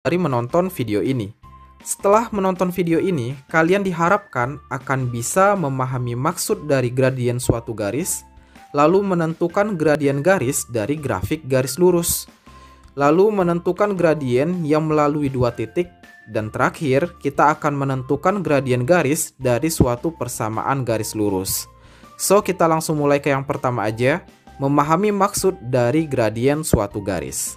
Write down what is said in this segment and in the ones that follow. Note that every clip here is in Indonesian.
dari menonton video ini. Setelah menonton video ini, kalian diharapkan akan bisa memahami maksud dari gradien suatu garis, lalu menentukan gradien garis dari grafik garis lurus, lalu menentukan gradien yang melalui dua titik, dan terakhir kita akan menentukan gradien garis dari suatu persamaan garis lurus. So, kita langsung mulai ke yang pertama aja, memahami maksud dari gradien suatu garis.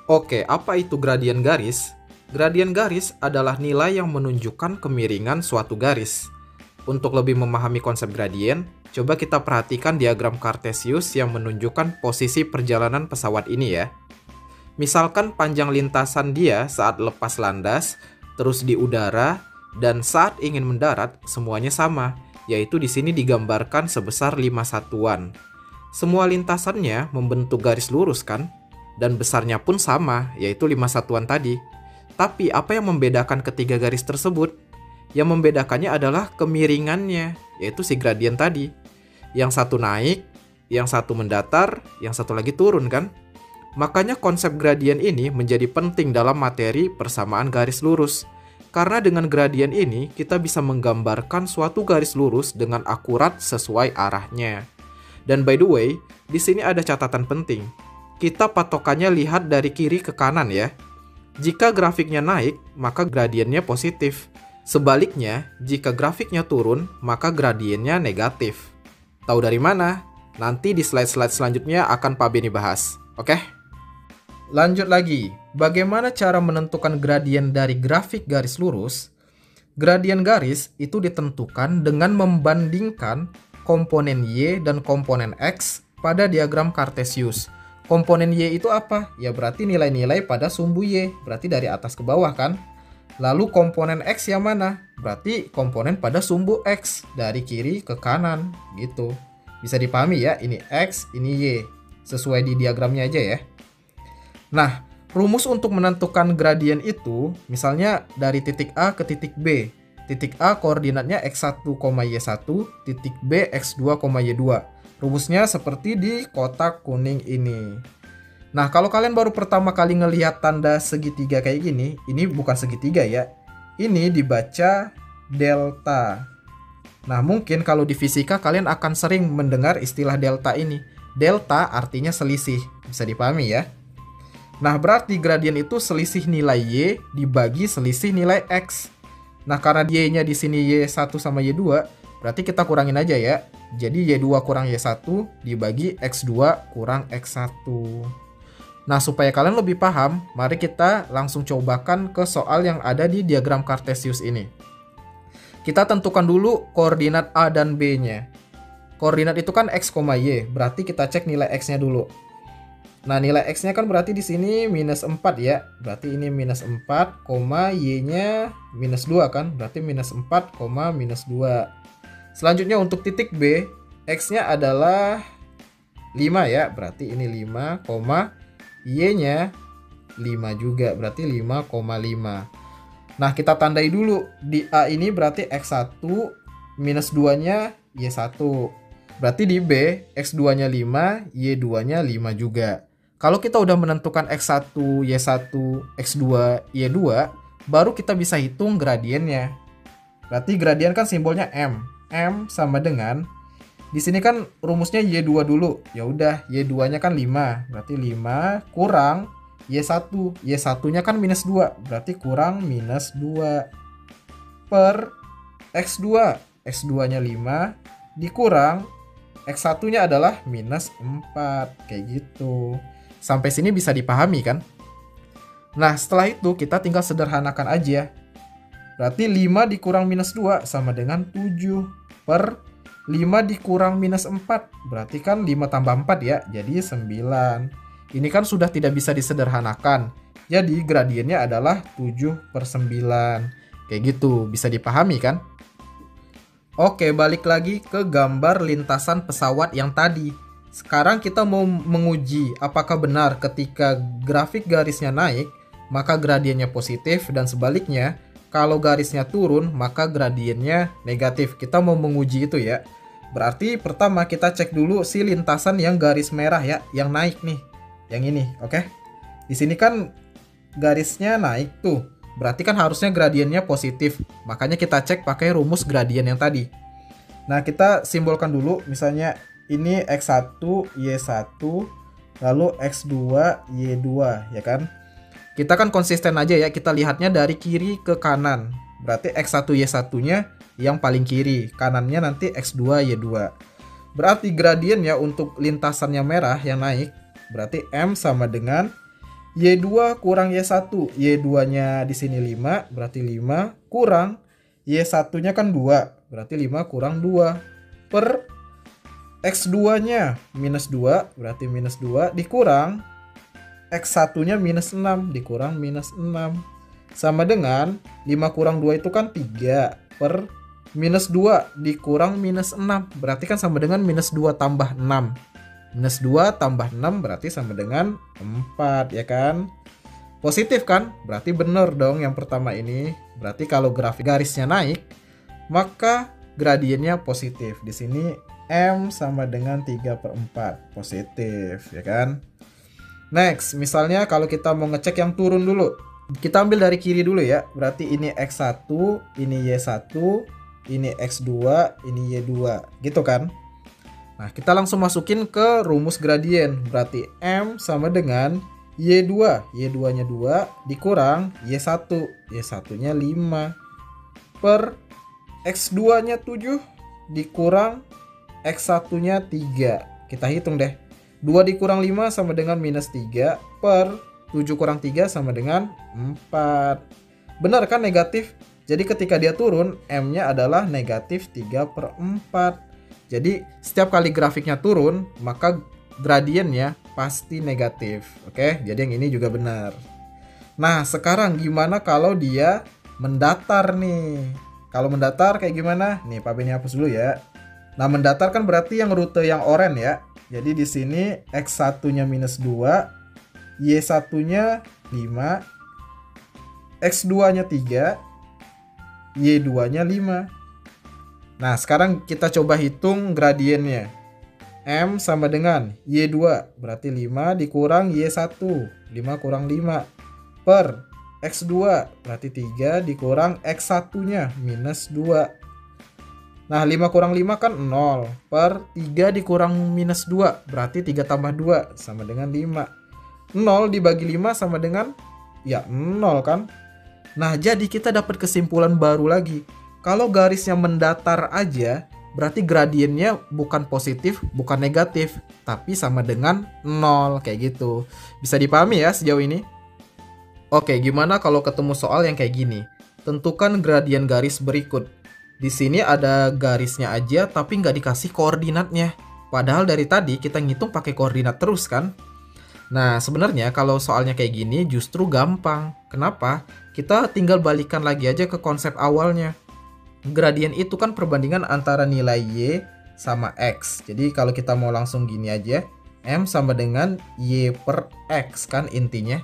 Oke, apa itu gradien garis? Gradien garis adalah nilai yang menunjukkan kemiringan suatu garis. Untuk lebih memahami konsep gradien, coba kita perhatikan diagram Cartesius yang menunjukkan posisi perjalanan pesawat ini ya. Misalkan panjang lintasan dia saat lepas landas, terus di udara, dan saat ingin mendarat, semuanya sama, yaitu di sini digambarkan sebesar 5 satuan. Semua lintasannya membentuk garis lurus kan? Dan besarnya pun sama, yaitu 5 satuan tadi. Tapi apa yang membedakan ketiga garis tersebut? Yang membedakannya adalah kemiringannya, yaitu si gradien tadi. Yang satu naik, yang satu mendatar, yang satu lagi turun kan? Makanya konsep gradien ini menjadi penting dalam materi persamaan garis lurus. Karena dengan gradien ini kita bisa menggambarkan suatu garis lurus dengan akurat sesuai arahnya. Dan by the way, di sini ada catatan penting. Kita patokannya lihat dari kiri ke kanan ya. Jika grafiknya naik, maka gradiennya positif. Sebaliknya, jika grafiknya turun, maka gradiennya negatif. Tahu dari mana? Nanti di slide-slide selanjutnya akan Pak Beni bahas. Oke? Lanjut lagi, bagaimana cara menentukan gradien dari grafik garis lurus? Gradien garis itu ditentukan dengan membandingkan komponen Y dan komponen X pada diagram Cartesius. Komponen Y itu apa? Ya berarti nilai-nilai pada sumbu Y, berarti dari atas ke bawah kan? Lalu komponen X yang mana? Berarti komponen pada sumbu X, dari kiri ke kanan, gitu. Bisa dipahami ya, ini X, ini Y. Sesuai di diagramnya aja ya. Nah, rumus untuk menentukan gradien itu, misalnya dari titik A ke titik B. Titik A koordinatnya X1, Y1, titik B X2, Y2. Rumusnya seperti di kotak kuning ini. Nah, kalau kalian baru pertama kali ngelihat tanda segitiga kayak gini, ini bukan segitiga ya. Ini dibaca delta. Nah, mungkin kalau di fisika kalian akan sering mendengar istilah delta ini. Delta artinya selisih, bisa dipahami ya. Nah, berarti gradien itu selisih nilai Y dibagi selisih nilai X. Nah, karena Y-nya di sini Y1 sama Y2, berarti kita kurangin aja ya. Jadi Y2 kurang Y1 dibagi X2 kurang X1. Nah, supaya kalian lebih paham, mari kita langsung cobakan ke soal yang ada di diagram Cartesius ini. Kita tentukan dulu koordinat A dan B-nya. Koordinat itu kan X, Y, berarti kita cek nilai X-nya dulu. Nah, nilai X-nya kan berarti di sini minus 4 ya. Berarti ini minus 4, Y-nya minus 2 kan. Berarti minus 4, minus 2. Selanjutnya untuk titik B, X-nya adalah 5 ya. Berarti ini 5, Y-nya 5 juga. Berarti 5,5. Nah, kita tandai dulu. Di A ini berarti X1, minus 2-nya Y1. Berarti di B, X2-nya 5, Y2-nya 5 juga. Kalau kita udah menentukan X1, Y1, X2, Y2, baru kita bisa hitung gradiennya. Berarti gradien kan simbolnya M. M sama dengan, di sini kan rumusnya Y2 dulu. Ya udah, Y2-nya kan 5. Berarti 5 kurang Y1. Y1-nya kan minus 2. Berarti kurang minus 2 per X2. X2-nya 5 dikurang X1-nya adalah minus 4. Kayak gitu. Sampai sini bisa dipahami kan? Nah, setelah itu kita tinggal sederhanakan aja. Berarti 5 dikurang minus 2 sama dengan 7 per 5 dikurang minus 4. Berarti kan 5 tambah 4 ya, jadi 9. Ini kan sudah tidak bisa disederhanakan. Jadi gradiennya adalah 7 per 9. Kayak gitu, bisa dipahami kan? Oke, balik lagi ke gambar lintasan pesawat yang tadi. Sekarang kita mau menguji apakah benar ketika grafik garisnya naik, maka gradiennya positif, dan sebaliknya, kalau garisnya turun, maka gradiennya negatif. Kita mau menguji itu ya. Berarti pertama kita cek dulu si lintasan yang garis merah ya, yang naik nih. Yang ini, oke? Di sini kan garisnya naik tuh. Berarti kan harusnya gradiennya positif. Makanya kita cek pakai rumus gradien yang tadi. Nah, kita simbolkan dulu. Misalnya ini X1, Y1, lalu X2, Y2, ya kan? Kita kan konsisten aja ya. Kita lihatnya dari kiri ke kanan. Berarti X1, Y1-nya yang paling kiri. Kanannya nanti X2, Y2. Berarti gradiennya untuk lintasannya merah yang naik. Berarti M sama dengan Y2 kurang Y1. Y2-nya di sini 5, berarti 5 kurang Y1-nya kan 2, berarti 5 kurang 2 per X2-nya minus 2, berarti minus 2 dikurang X1-nya minus 6 dikurang minus 6 sama dengan 5 kurang 2 itu kan 3 per minus 2 dikurang minus 6, berarti kan sama dengan minus 2 tambah 6. Minus 2 tambah 6 berarti sama dengan 4, ya kan? Positif kan? Berarti benar dong yang pertama ini. Berarti kalau grafik garisnya naik, maka gradiennya positif. Di sini M sama dengan 3/4. Positif, ya kan? Next, misalnya kalau kita mau ngecek yang turun dulu. Kita ambil dari kiri dulu ya. Berarti ini X1, ini Y1, ini X2, ini Y2. Gitu kan? Nah, kita langsung masukin ke rumus gradien. Berarti M sama dengan Y2. Y2-nya 2 dikurang Y1. Y1-nya 5 per X2-nya 7 dikurang X1-nya 3. Kita hitung deh. 2 dikurang 5 sama dengan minus 3 per 7 kurang 3 sama dengan 4. Benar kan negatif? Jadi ketika dia turun, M-nya adalah negatif 3/4. Jadi setiap kali grafiknya turun, maka gradiennya pasti negatif. Oke, jadi yang ini juga benar. Nah, sekarang gimana kalau dia mendatar nih? Kalau mendatar kayak gimana? Nih, Pak Beni hapus dulu ya. Nah, mendatar kan berarti yang rute yang oranye ya. Jadi di sini X1-nya minus 2, Y1-nya 5, X2-nya 3, Y2-nya 5. Nah, sekarang kita coba hitung gradiennya. M sama dengan Y2, berarti 5 dikurang Y1, 5 kurang 5, per X2, berarti 3 dikurang X1-nya, minus 2. Nah, 5 kurang 5 kan 0, per 3 dikurang minus 2, berarti 3 tambah 2, sama dengan 5. 0 dibagi 5 sama dengan, ya 0 kan? Nah, jadi kita dapat kesimpulan baru lagi. Kalau garisnya mendatar aja, berarti gradiennya bukan positif, bukan negatif, tapi sama dengan 0, kayak gitu. Bisa dipahami ya sejauh ini? Oke, gimana kalau ketemu soal yang kayak gini? Tentukan gradien garis berikut. Di sini ada garisnya aja, tapi nggak dikasih koordinatnya. Padahal dari tadi kita ngitung pakai koordinat terus kan? Nah, sebenarnya kalau soalnya kayak gini justru gampang. Kenapa? Kita tinggal balikan lagi aja ke konsep awalnya. Gradien itu kan perbandingan antara nilai Y sama X. Jadi kalau kita mau langsung gini aja, M sama dengan Y per X kan intinya.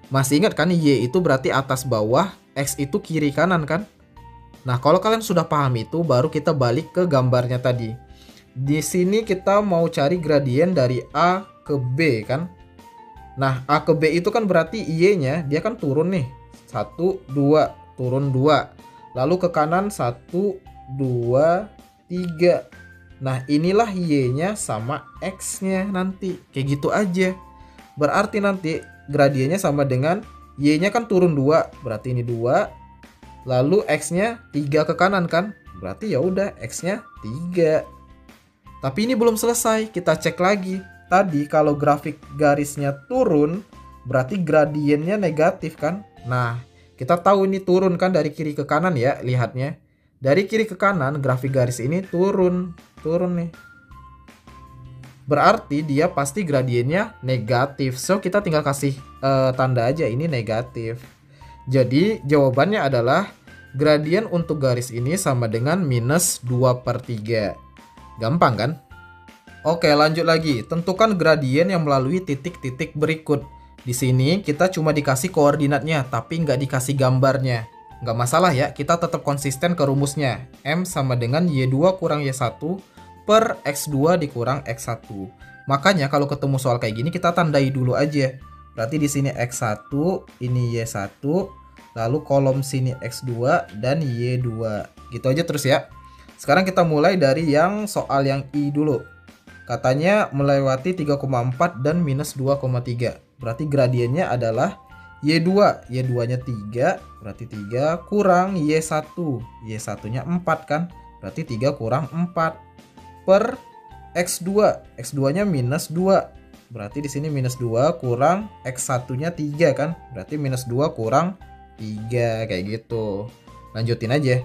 Masih ingat kan Y itu berarti atas bawah, X itu kiri kanan kan? Nah, kalau kalian sudah paham itu, baru kita balik ke gambarnya tadi. Di sini kita mau cari gradien dari A ke B kan? Nah, A ke B itu kan berarti Y-nya dia kan turun nih. 1, 2, turun 2. Lalu ke kanan 1, 2, 3. Nah, inilah Y-nya sama X-nya nanti. Kayak gitu aja. Berarti nanti gradiennya sama dengan Y-nya kan turun 2. Berarti ini 2. Lalu X-nya 3 ke kanan kan? Berarti ya udah X-nya 3. Tapi ini belum selesai. Kita cek lagi. Tadi kalau grafik garisnya turun, berarti gradiennya negatif kan? Nah, kita tahu ini turun kan dari kiri ke kanan ya, lihatnya. Dari kiri ke kanan, grafik garis ini turun nih. Berarti dia pasti gradiennya negatif. So, kita tinggal kasih tanda aja ini negatif. Jadi, jawabannya adalah gradien untuk garis ini sama dengan minus 2/3. Gampang kan? Oke, lanjut lagi. Tentukan gradien yang melalui titik-titik berikut. Di sini kita cuma dikasih koordinatnya, tapi nggak dikasih gambarnya. Nggak masalah ya, kita tetap konsisten ke rumusnya. M sama dengan Y2 kurang Y1 per X2 dikurang X1. Makanya kalau ketemu soal kayak gini, kita tandai dulu aja. Berarti di sini X1, ini Y1, lalu kolom sini X2 dan Y2. Gitu aja terus ya. Sekarang kita mulai dari yang soal yang I dulu. Katanya melewati 3,4 dan minus 2,3. Berarti gradiennya adalah Y2. Y2-nya 3, berarti 3 kurang Y1. Y1-nya 4 kan? Berarti 3 kurang 4 per X2. X2-nya minus 2. Berarti di sini minus 2 kurang X1-nya 3 kan? Berarti minus 2 kurang 3 kayak gitu. Lanjutin aja.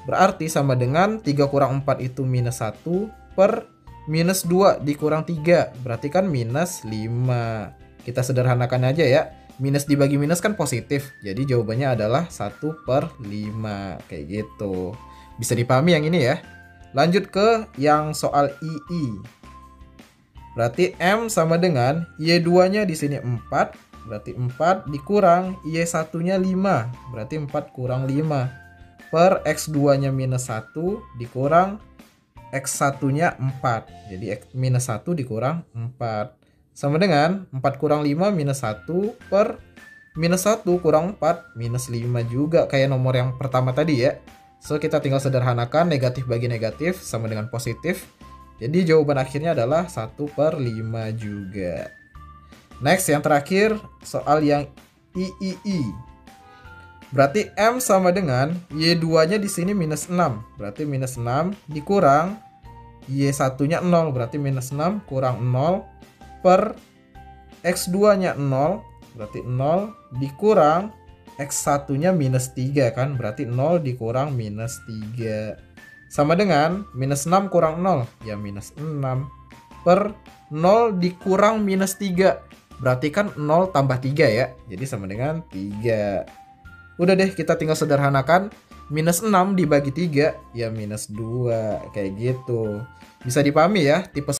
Berarti sama dengan 3 kurang 4 itu minus 1 per minus 2 dikurang 3. Berarti kan minus 5. Kita sederhanakan aja ya. Minus dibagi minus kan positif. Jadi jawabannya adalah 1 per 5 kayak gitu. Bisa dipahami yang ini ya. Lanjut ke yang soal II. Berarti M sama dengan Y2-nya di sini 4. Berarti 4 dikurang Y1-nya 5. Berarti 4 kurang 5. Per X2-nya minus 1 dikurang X1-nya 4. Jadi minus 1 dikurang 4. Sama dengan 4 kurang 5 minus 1 per minus 1 kurang 4. Minus 5 juga kayak nomor yang pertama tadi ya. So kita tinggal sederhanakan negatif bagi negatif sama dengan positif. Jadi jawaban akhirnya adalah 1 per 5 juga. Next yang terakhir soal yang III. Berarti M sama dengan Y2-nya di sini minus 6. Berarti minus 6 dikurang Y1-nya 0. Berarti minus 6 kurang 0 per X2-nya 0. Berarti 0 dikurang X1-nya minus 3 kan. Berarti 0 dikurang minus 3. Sama dengan minus 6 kurang 0. Ya minus 6 per 0 dikurang minus 3. Berarti kan 0 tambah 3 ya. Jadi sama dengan 3. Udah deh kita tinggal sederhanakan. Minus 6 dibagi 3 ya minus 2. Kayak gitu. Bisa dipahami ya tipe